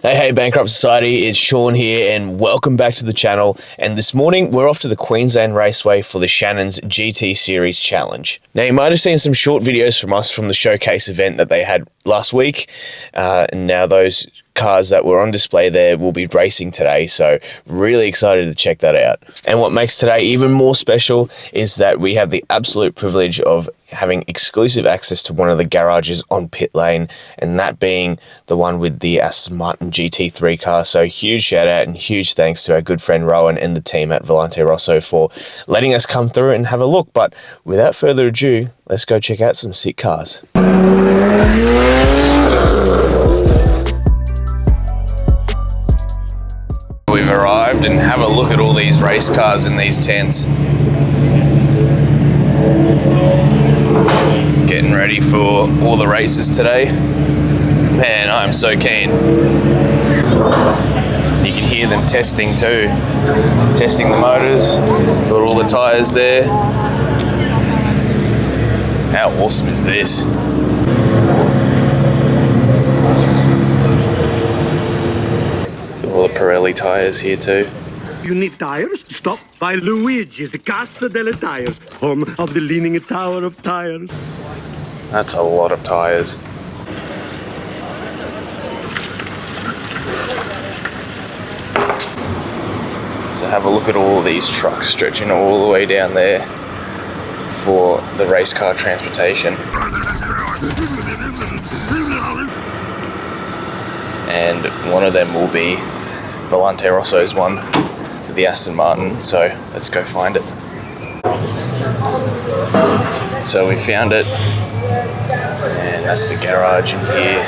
Hey Bankrupt Society, it's Sean here and welcome back to the channel. And this morning we're off to the Queensland Raceway for the Shannon's GT Series Challenge. Now you might have seen some short videos from us from the showcase event that they had last week, and now those cars that were on display there will be racing today, so really excited to check that out. And what makes today even more special is that we have the absolute privilege of having exclusive access to one of the garages on pit lane, and that being the one with the Aston Martin GT3 car. So huge shout out and huge thanks to our good friend Rowan and the team at Volante Rosso for letting us come through and have a look. But without further ado, let's go check out some sick cars. We've arrived and have a look at all these race cars in these tents. Getting ready for all the races today. Man, I'm so keen. You can hear them testing too. Testing the motors, got all the tyres there. How awesome is this? All the Pirelli tyres here too. You need tires? Stop by Luigi's Casa delle Tires, home of the Leaning Tower of Tires. That's a lot of tyres. So have a look at all these trucks stretching all the way down there for the race car transportation. And one of them will be Volante Rosso's one, the Aston Martin, so let's go find it. So we found it, and that's the garage in here.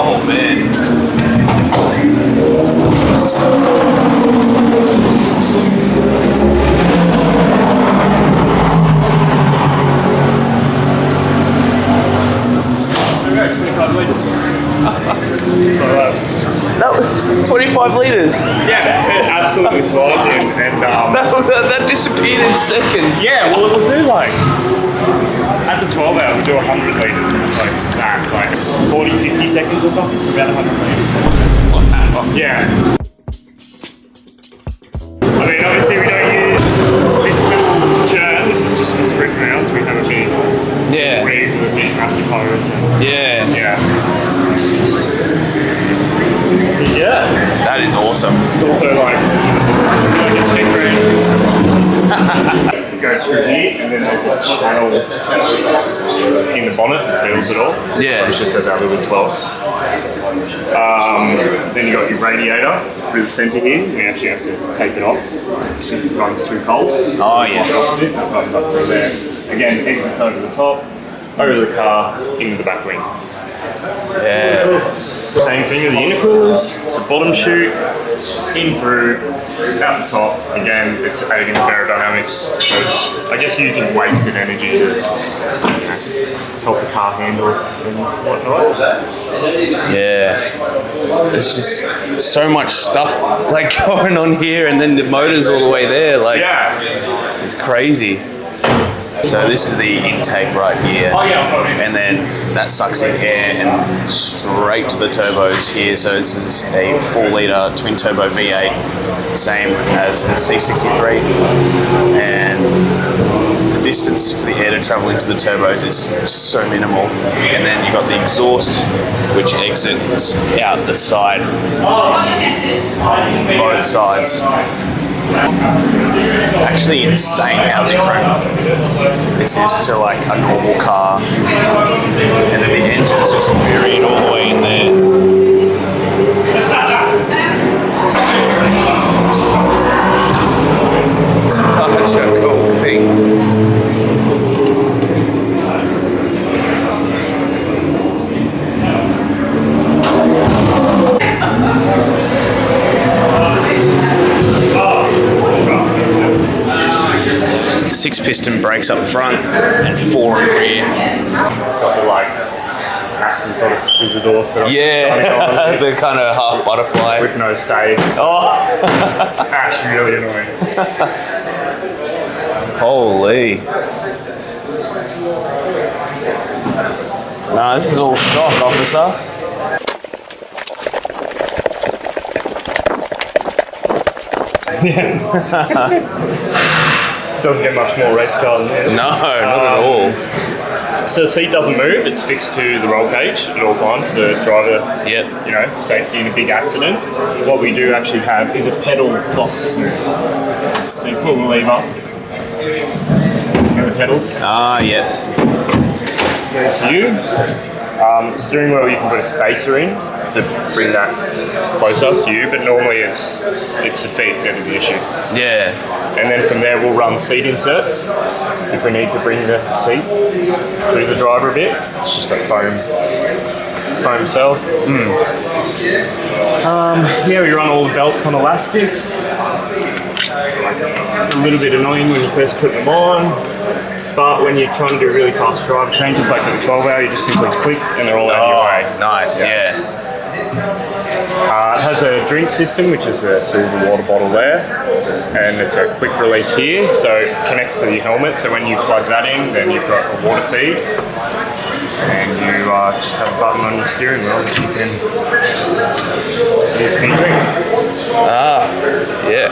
Oh man. That was 25 litres. Yeah, it absolutely flies in, and that disappeared in seconds. yeah, well it'll do like at the 12 hours, we'll do 100 litres, and it's like that, like 40-50 seconds or something for about 100 litres. Wow. Yeah. I mean, obviously we don't use this little churn. This is just for sprint rounds. We have a big rig with a big massive hose. And yeah. That is awesome. It's also like a 10 grand. It goes through here, and then there's a channel in the bonnet that seals it all. Yeah. Which just says Alu 12. Then you got your radiator through the centre here. We actually have to take it off because it runs too cold. Oh yeah. That runs up through there. Again, exits over the top, over the car, into the back wing. Yeah. Same thing with the intercoolers. It's a bottom chute, in through, out the top. Again, it's aiding the aerodynamics. So it's, I guess, using wasted energy to help the car handle and whatnot. Yeah. There's just so much stuff like going on here, and then the motor's all the way there. Like, Yeah. it's crazy. So this is the intake right here, and then that sucks in air and straight to the turbos here. So this is a 4-litre twin turbo V8, same as the C63, and the distance for the air to travel into the turbos is so minimal. And then you've got the exhaust, which exits out the side, both sides. Actually insane how different this is to like a normal car, and then the engine's just buried all the way in there. Such a cool thing. Six piston brakes up front and 4 in rear. Got the like Aston sort of scissor door setup. Yeah, the kind of half butterfly. With no staves. Oh, It's actually really annoying. Holy. Nah, this is all stock, officer. Doesn't get much more race car than this. No, not at all. So the seat doesn't move, it's fixed to the roll cage at all times for driver, Yep. you know, safety in a big accident. What we do actually have is a pedal box that moves. So you pull the lever, and the pedals Ah, yeah. move to you. Steering wheel you can put a spacer in to bring that closer to you, but normally it's the feet that are the issue. Yeah. And then from there we'll run seat inserts if we need to bring the seat to the driver a bit. It's just a foam cell. Yeah, we run all the belts on elastics. It's a little bit annoying when you first put them on, but when you're trying to do really fast drive changes like at the 12-hour, you just simply click and they're all out of your way. Nice, yeah. It has a drink system, which is a silver water bottle there, and it's a quick release here, so it connects to your helmet, so when you plug that in, then you've got a water feed, and you just have a button on your steering wheel that you can use for your drink. Ah, yeah.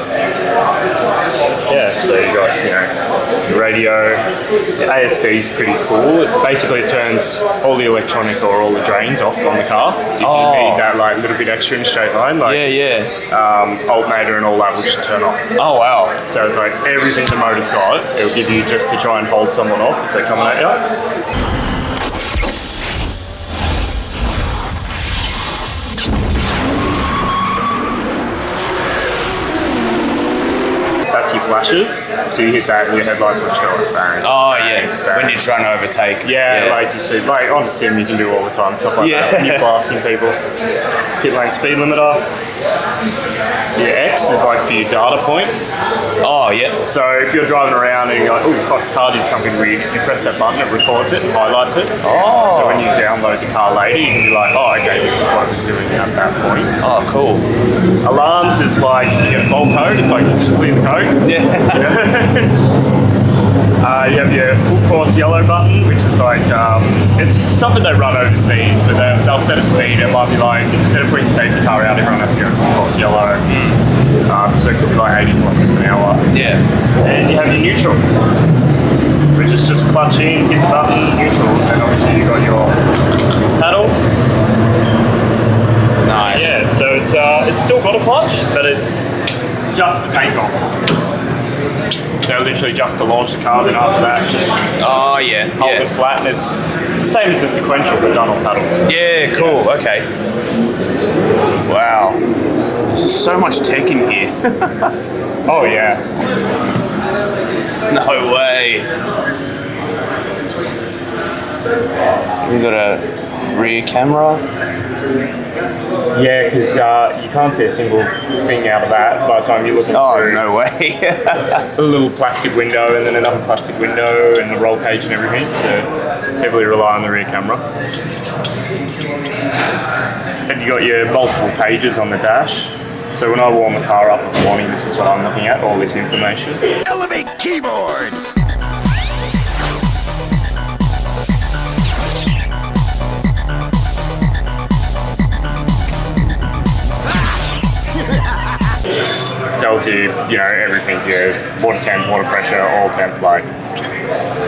Yeah, so you got, you know, the radio. The ASD is pretty cool. Basically, it turns all the electronic or all the drains off on the car. If you need that like little bit extra in straight line, like alternator and all that will just turn off. Oh, wow. So it's like everything the motor's got, it'll give you just to try and hold someone off if they're coming at you. That's your flashes, so you hit that and your headlights will just go like bang. Oh, yeah. When you're trying to overtake. Yeah, like you see, like on the sim you can do all the time, stuff like that. When you're blasting people. Pit lane speed limiter. Your X is like for your data point. Oh, yeah. So if you're driving around and you're like, oh, fuck, the car did something weird, if you press that button, it records it and highlights it. Oh. So when you download the car later, you can be like, oh, okay, this is what it was doing at that point. Oh, cool. Alarms is like, if you get a fault code, it's like you just clear the code. Yeah. You have your full course yellow button, which is like, it's something they run overseas, but they'll set a speed. It might be like, instead of putting safety car out, everyone has to go full course yellow. So it could be like 80 kilometers an hour. Yeah. And you have your neutral, which is just clutch in, hit the button, neutral, and obviously you got your paddles. Nice. Yeah, so it's still got a clutch, but it's just for takeoff. So literally just to launch the car, then after that, just hold it flat, and it's the same as the sequential, but done on paddles. Yeah, cool. Okay. Wow. There's so much tech in here. Oh yeah. No way. We got a rear camera. Yeah, because you can't see a single thing out of that by the time you're looking through. No way. A little plastic window and then another plastic window and the roll cage and everything, so heavily rely on the rear camera. And you got your multiple pages on the dash. So when I warm the car up in the morning, this is what I'm looking at, all this information. Elevate keyboard! Tells you, you know, everything, your water temp, water pressure, oil temp, like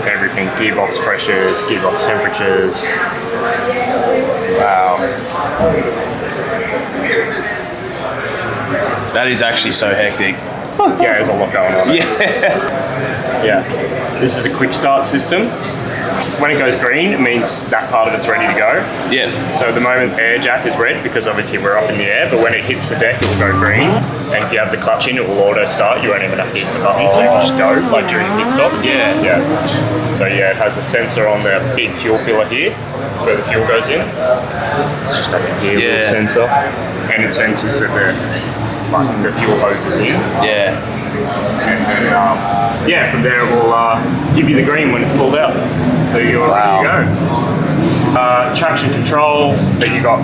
everything, gearbox pressures, gearbox temperatures. Wow. That is actually so hectic. Yeah, there's a lot going on. Yeah. Yeah. This is a quick start system. When it goes green, it means that part of it's ready to go. Yeah. So at the moment, air jack is red because obviously we're up in the air, but when it hits the deck, it will go green. And if you have the clutch in, it will auto start. You won't even have to hit the button, so you can just go, like during the pit stop. Yeah. Yeah. So yeah, it has a sensor on the big fuel pillar here. That's where the fuel goes in. It's just up in here, little sensor. And it senses that the fuel hose is in. Yeah. And then, from there it will give you the green when it's pulled out. So you're ready to go. Traction control, that you got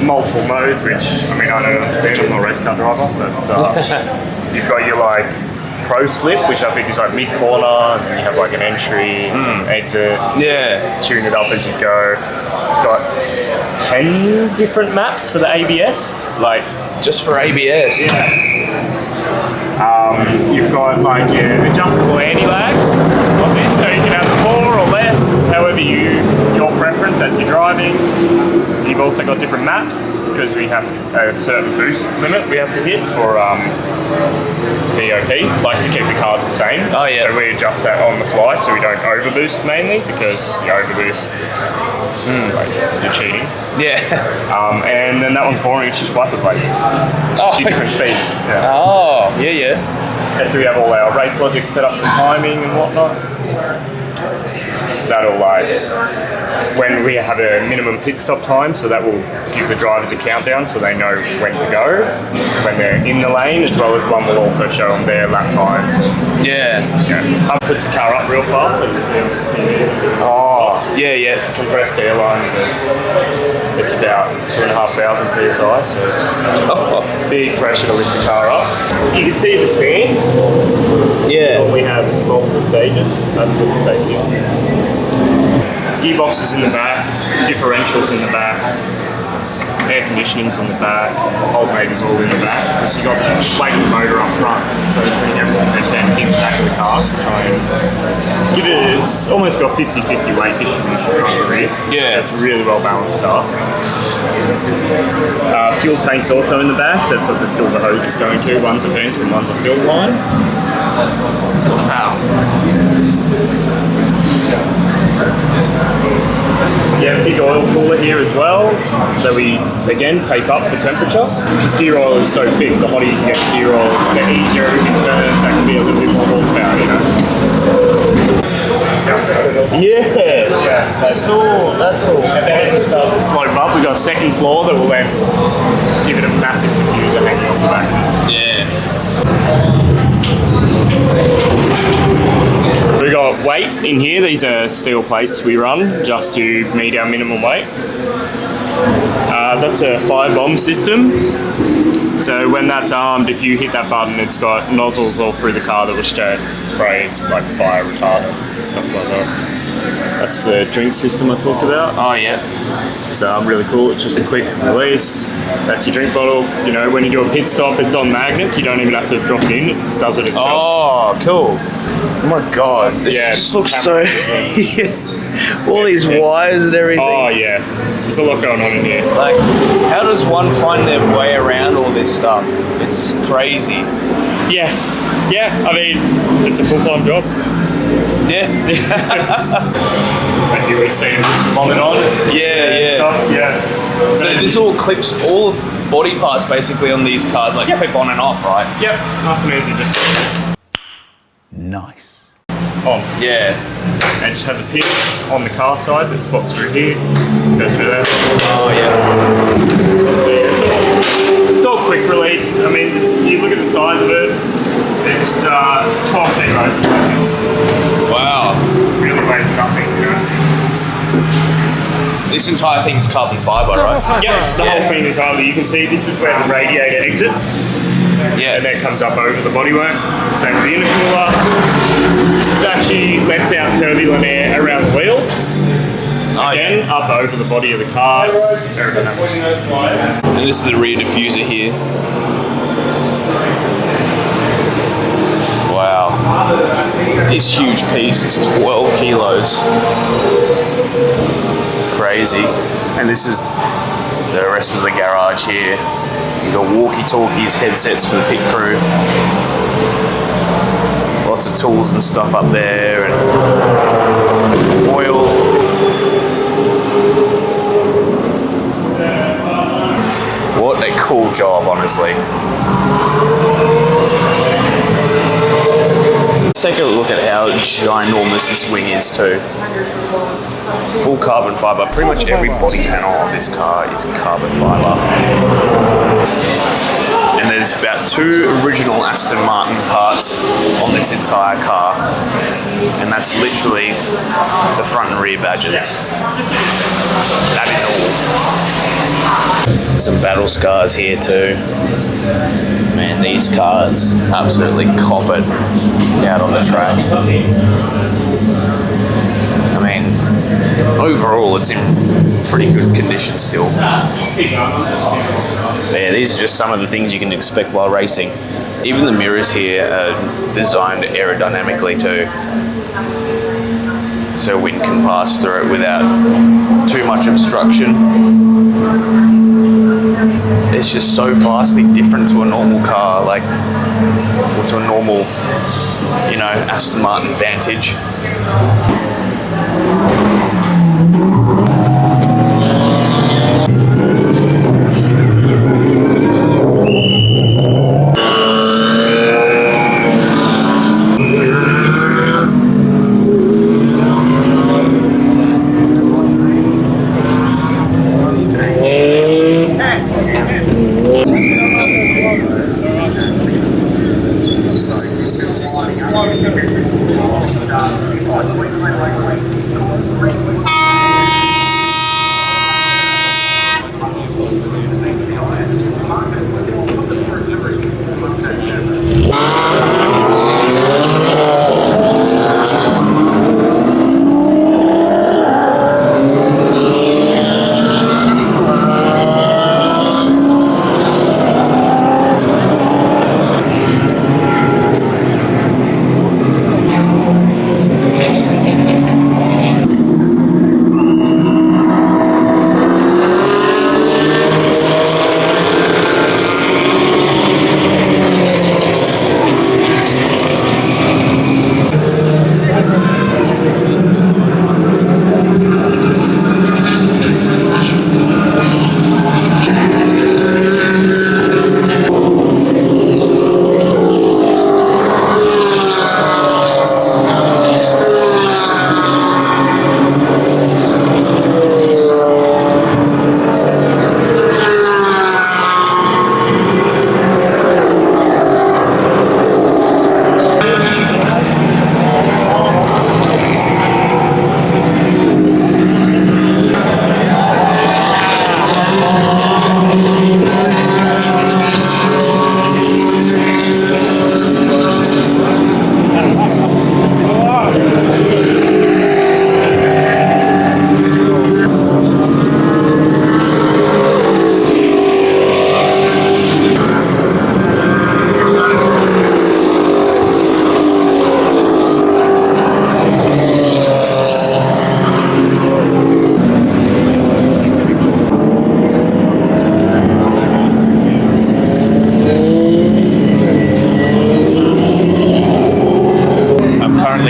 multiple modes, which, I mean, I don't understand, I'm not a race car driver, but you've got your like Pro Slip, which I think is like mid-corner, and then you have like an entry, exit. Yeah. Tune it up as you go. It's got 10 different maps for the ABS. Like, just for ABS. Yeah. You've got like your adjustable anti-lag on this, so you can have more or less, however your preference as you're driving. You've also got different maps because we have a certain boost limit we have to hit for BOP, like to keep the cars the same. Oh yeah. So we adjust that on the fly so we don't overboost mainly, because you overboost, it's like you're cheating. Yeah. And then that one's boring, it's just wiper blades. Two different speeds. Yeah. Oh, yeah. So we have all our race logic set up for timing and whatnot. That'll when we have a minimum pit stop time, so that will give the drivers a countdown so they know when to go, when they're in the lane, as well as one will also show them their lap times. Yeah. Puts the car up real fast, so you can see on the TV. Oh, yeah. It's a compressed airline. It's about 2,500 psi, so it's big pressure to lift the car up. You can see the stand. Yeah. We have multiple stages. I haven't put the safety on. Gearboxes in the back, differentials in the back, air conditioning's in the back, alternator's all in the back, because you got the plate motor up front, so they're putting everything they can in the back of the car to try and give it, it's almost got 50-50 weight distribution front and rear. Yeah. So it's a really well balanced car. Fuel tank's also in the back, that's what the silver hose is going to. One's a vent and one's a fill line. Wow. Yeah, big oil cooler here as well that we again tape up for temperature. Because gear oil is so thick, the hotter you can get gear oil, the easier it turns. That can be a little bit more horsepower, you know. Yeah, that's all. And then it just starts to slope up. We've got a second floor that will then give it a massive diffuser hanging off the back. Yeah. We got weight in here. These are steel plates we run just to meet our minimum weight. That's a fire bomb system. So when that's armed, if you hit that button, it's got nozzles all through the car that will spray like fire retardant and stuff like that. That's the drink system I talked about. Oh yeah. It's really cool. It's just a quick release. That's your drink bottle. You know, when you do a pit stop, it's on magnets. You don't even have to drop it in. It does it itself. Oh, cool. Oh my god. This just looks so... all these wires and everything. Oh yeah. There's a lot going on in here. Like, how does one find their way around all this stuff? It's crazy. Yeah. I mean, it's a full-time job. Yeah. Maybe we see them lift the bonnet on. Yeah. So this all clips, all body parts basically on these cars, like clip on and off, right? Yep. Nice and easy. Just Nice. on. Yeah. And it just has a pin on the car side that slots through here, goes through there. Oh yeah. So yeah, it's all quick release. I mean, you look at the size of it. It's 12 kilos. It's Wow. really weighs nothing, you know. This entire thing is carbon fiber, right? Yeah, the whole thing entirely. You can see this is where the radiator exits. Yeah. And then it comes up over the bodywork. Same with the intercooler. This is actually lets out turbulent air around the wheels. Again, up over the body of the car. It's aerodynamics. And this is the rear diffuser here. Wow. This huge piece is 12 kilos. Crazy. And this is the rest of the garage here. You've got walkie-talkies, headsets for the pit crew. Lots of tools and stuff up there, and oil. What a cool job, honestly. Let's take a look at how ginormous this wing is too. Full carbon fiber. Pretty much every body panel on this car is carbon fiber. And there's about 2 original Aston Martin parts on this entire car. And that's literally the front and rear badges. That is all. Some battle scars here too. Man. and these cars absolutely cop it out on the track. I mean, overall it's in pretty good condition still. But yeah, these are just some of the things you can expect while racing. Even the mirrors here are designed aerodynamically too, so wind can pass through it without too much obstruction. It's just so vastly different to a normal car, like, or to a normal, you know, Aston Martin Vantage.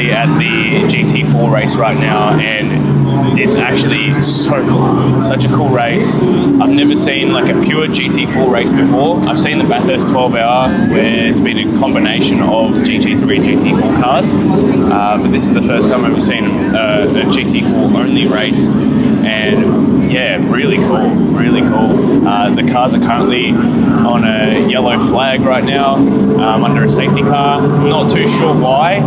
At the GT4 race right now, and it's actually so cool. Such a cool race. I've never seen like a pure GT4 race before. I've seen the Bathurst 12 Hour where it's been a combination of GT3 and GT4 cars, but this is the first time I've ever seen a GT4 only race, and yeah, really cool, really cool. The cars are currently on a yellow flag right now, under a safety car. Not too sure why.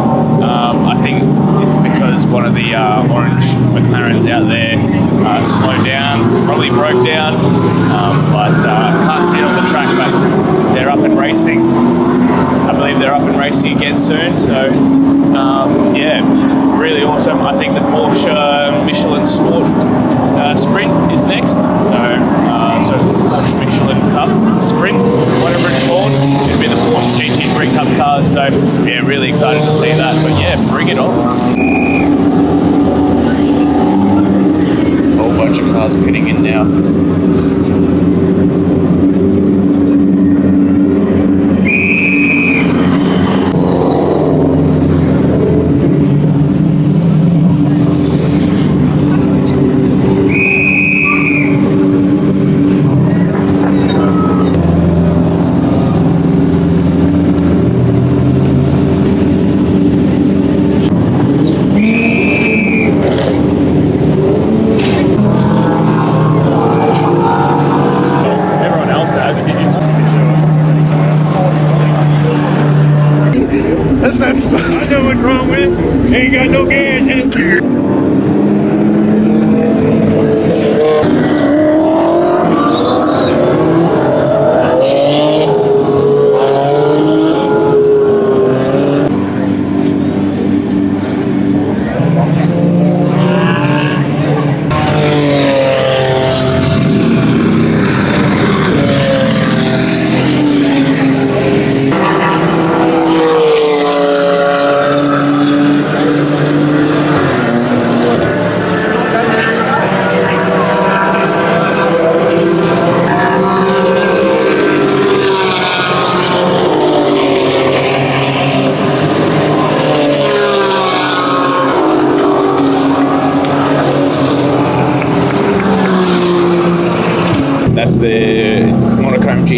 I think it's because one of the orange McLarens out there slowed down, probably broke down, but can't see it on the track, but they're up and racing. I believe they're up and racing again soon, so yeah, really awesome. I think the Porsche Michelin Sport Sprint is next, so Porsche Michelin Cup Sprint, whatever it's called. It'll be the Porsche GT3 Cup cars, so yeah, really excited to see that, but yeah, bring it on. Whole bunch of cars pitting in now.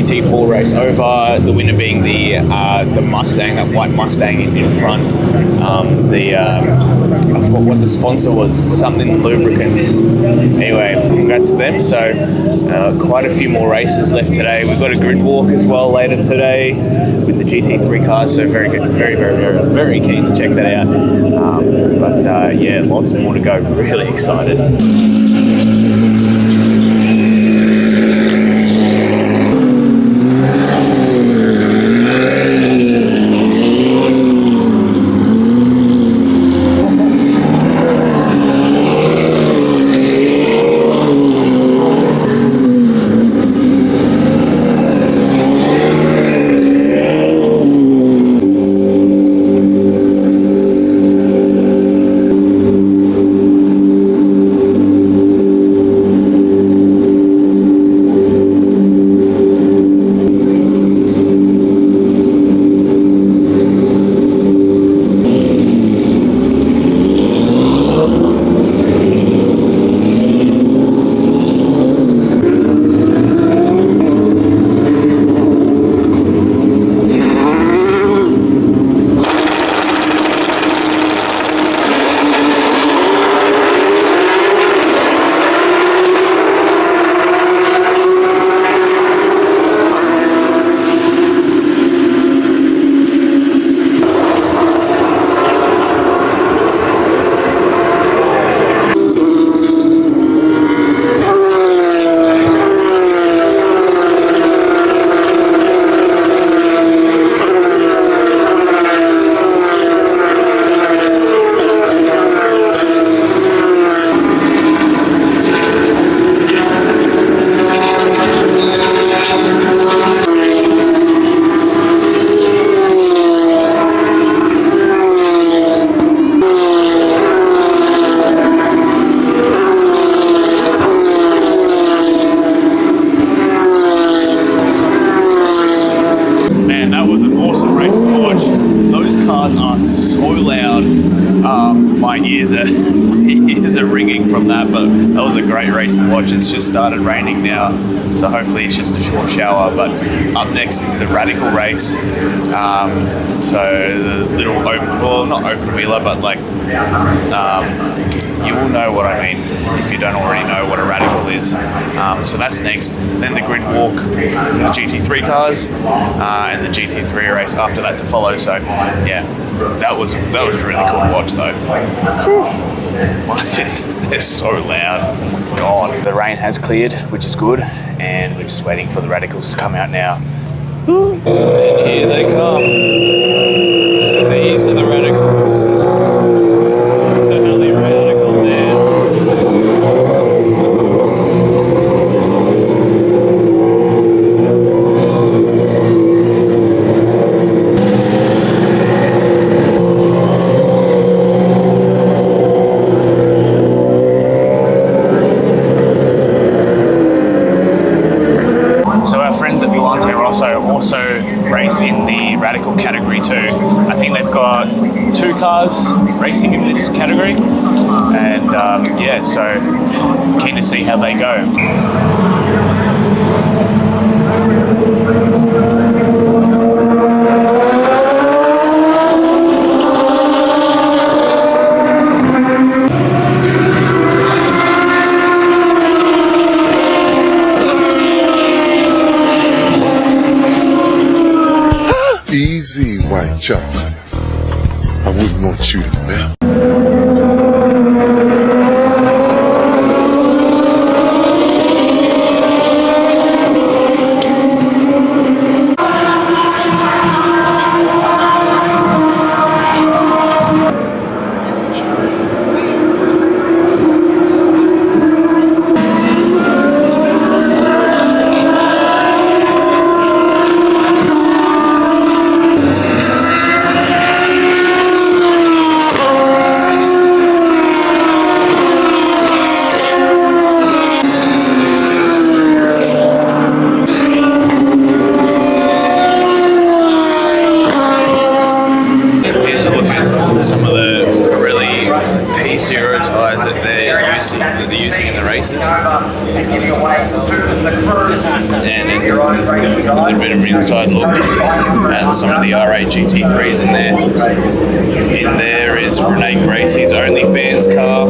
GT4 race over. The winner being the Mustang, that white Mustang in front. I forgot what the sponsor was, something lubricants. Anyway, congrats to them. So quite a few more races left today. We've got a grid walk as well later today with the GT3 cars. So very good, very keen to check that out. Yeah, lots more to go. Really excited. My ears are ringing from that, but that was a great race to watch. It's just started raining now, so hopefully it's just a short shower. But up next is the Radical race. So the little not open wheeler, but like you will know what I mean if you don't already know what a Radical is. So that's next. Then the grid walk for the GT3 cars and the GT3 race after that to follow. So yeah, that was really cool to watch though. They're so loud. Oh my God. The rain has cleared, which is good, and we're just waiting for the Radicals to come out now. And here they come. So these are the Radicals. So how many Radicals there? So our friends at Volante Rosso also race in the Radical category too. I think they've got 2 cars racing in this category, and yeah, so keen to see how they go. Easy, white chocolate. I wouldn't want you to melt. GT0 tyres that they're using in the races. And then a little bit of an inside look at some of the R8 GT3s in there. In there is Renee Gracie's OnlyFans car.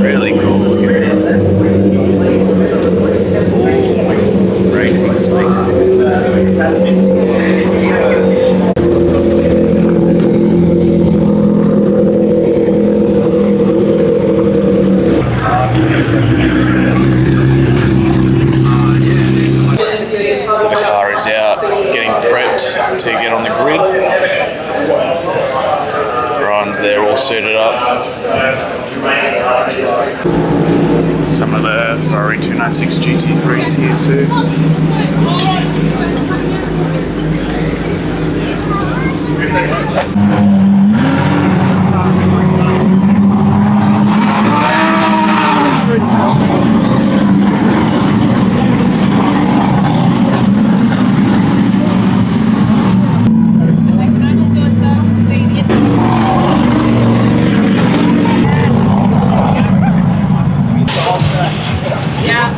Really cool. Look at this. Ooh, racing slicks. So the car is out, getting prepped to get on the grid. Ryan's there all suited up. Some of the Ferrari 296 GT3s here too.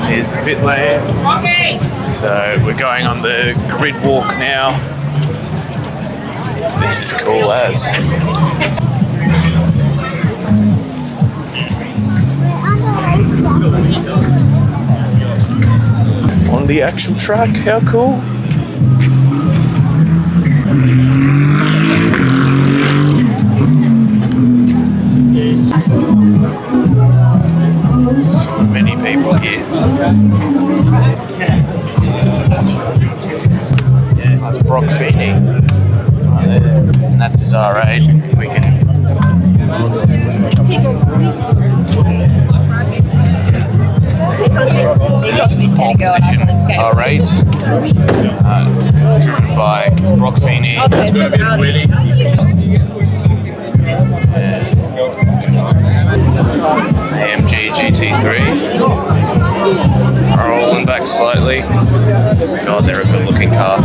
Here's the pit lane. Okay. So we're going on the grid walk now. This is cool as. On the actual track, how cool. So many people here. That's Brock Feeney right there, and that's his R8. If we can. So this is the pole position R8, driven by Brock Feeney. AMG GT3. Rolling back slightly. God, they're a good looking car.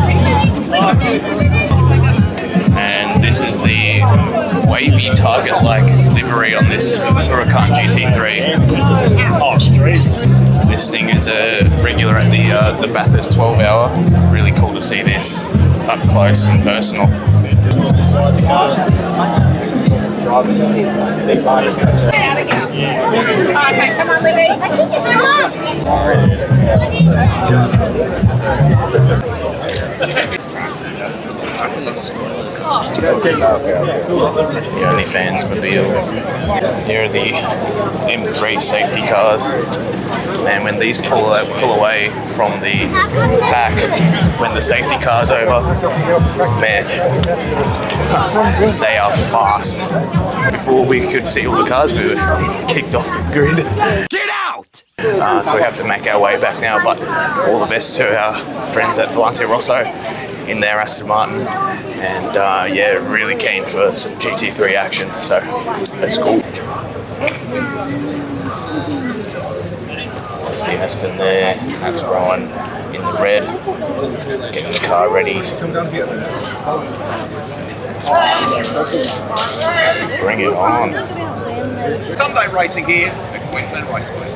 And this is the wavy target-like livery on this Huracan GT3. Oh, streets. This thing is a regular at the Bathurst 12 hour. Really cool to see this up close and personal. Okay, come on, baby. It's the OnlyFans mobile. Here are the M3 safety cars. And when these pull away from the pack, when the safety car's over, man, they are fast. Before we could see all the cars, we were kicked off the grid. Get out! So we have to make our way back now, but all the best to our friends at Volante Rosso in their Aston Martin. And yeah, really keen for some GT3 action, so that's cool. That's the Aston there, that's Rowan in the red, getting the car ready. Bring it on. Sunday racing here at Queensland Raceway.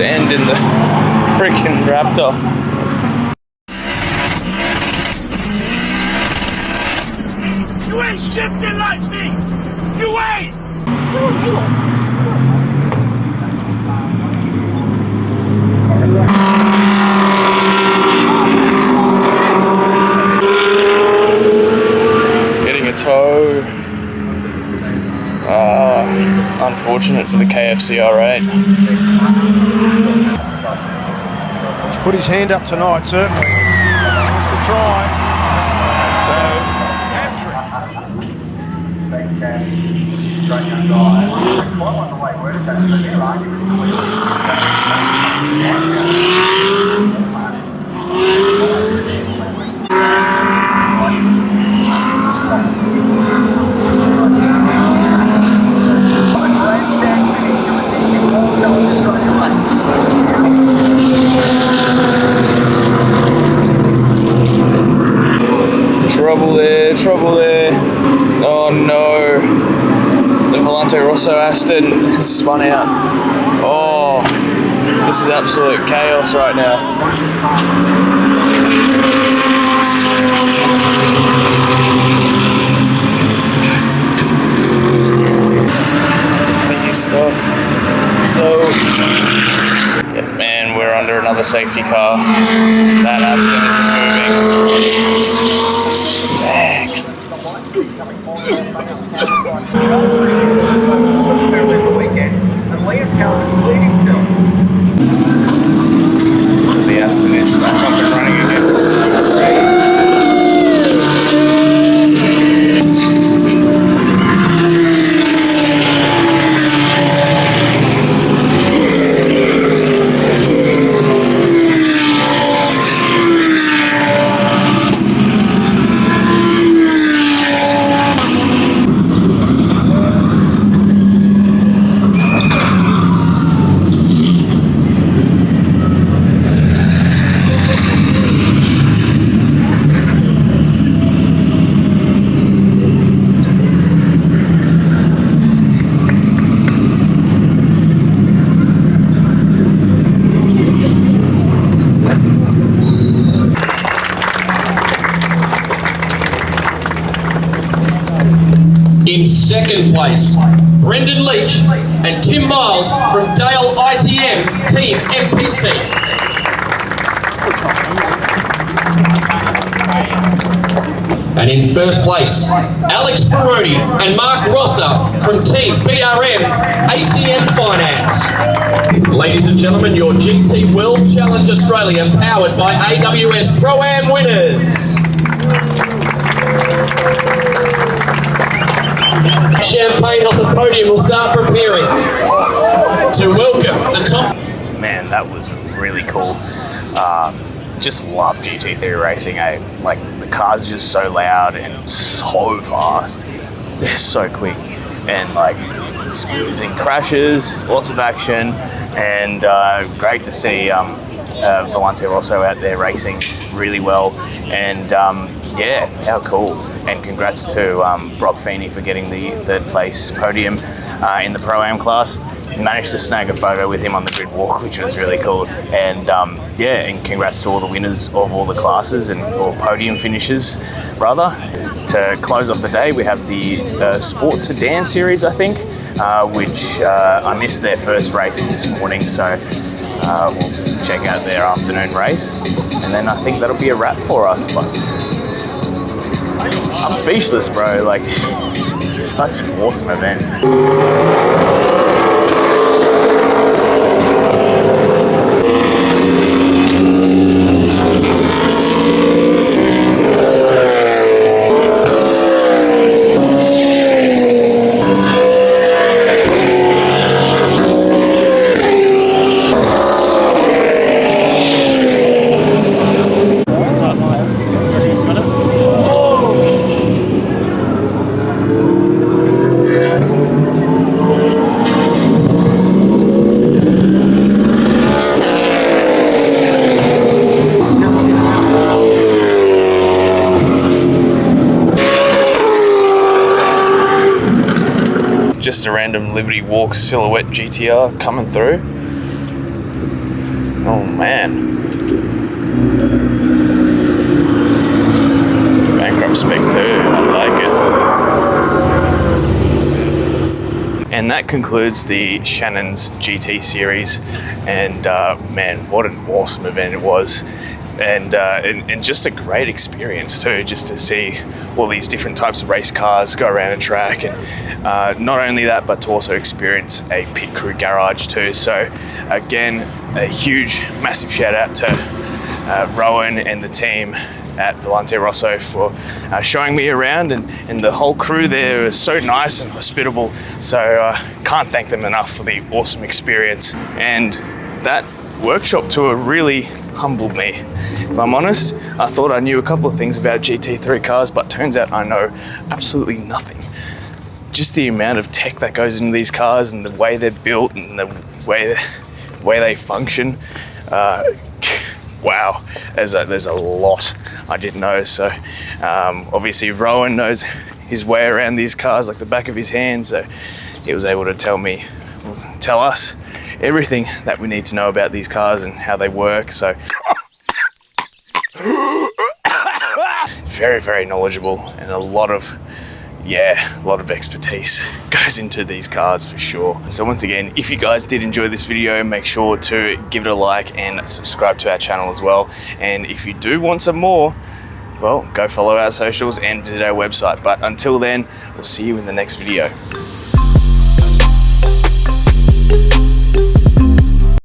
sand in the freaking Raptor. You ain't shifting like me! You ain't! Getting a tow. Unfortunate for the KFC R8. He's put his hand up tonight, certainly. Wants to try. So, Trouble there. Oh no. The Volante Rosso Aston has spun out. Oh, this is absolute chaos right now. I think he's stuck. No. Yeah, man, we're under another safety car. That Aston isn't moving. Dang. The Aston is back up and running again. In second place, Brendan Leach and Tim Miles from Dale ITM Team MPC. And in first place, Alex Baroni and Mark Rosser from Team BRM ACM Finance. Ladies and gentlemen, your GT World Challenge Australia powered by AWS Pro-Am winners. Champagne on the podium will start preparing to welcome the top. Man, that was really cool. Just love GT3 racing. Like, the cars are just so loud and so fast. They're so quick, and like in crashes, lots of action, and great to see Volante Rosso out there racing really well. And yeah, how cool. And congrats to Brock Feeney for getting the third place podium in the Pro-Am class. Managed to snag a photo with him on the grid walk, which was really cool. And yeah, and congrats to all the winners of all the classes and or podium finishes, rather. To close off the day, we have the Sports Sedan Series, I think, which I missed their first race this morning, so we'll check out their afternoon race. And then I think that'll be a wrap for us. But I'm speechless, bro. Like, such an awesome event. Just a random Liberty Walk Silhouette GTR coming through. man. Bankrupt spec too, I like it. And that concludes the Shannon's GT series, and man, what an awesome event it was. And just a great experience too, just to see all these different types of race cars go around a track, and not only that, but to also experience a pit crew garage too. So again, a huge, massive shout out to Rowan and the team at Volante Rosso for showing me around, and the whole crew there was so nice and hospitable. So can't thank them enough for the awesome experience. And that workshop tour really humbled me. If I'm honest, I thought I knew a couple of things about GT3 cars, but turns out I know absolutely nothing. Just the amount of tech that goes into these cars, and the way they're built, and the way they function. Wow, there's a lot I didn't know. So obviously Rowan knows his way around these cars like the back of his hand, so he was able to tell us everything that we need to know about these cars and how they work. So very, very knowledgeable, and a lot of expertise goes into these cars for sure. So once again, if you guys did enjoy this video, make sure to give it a like and subscribe to our channel as well. And if you do want some more, well, go follow our socials and visit our website. But until then, we'll see you in the next video.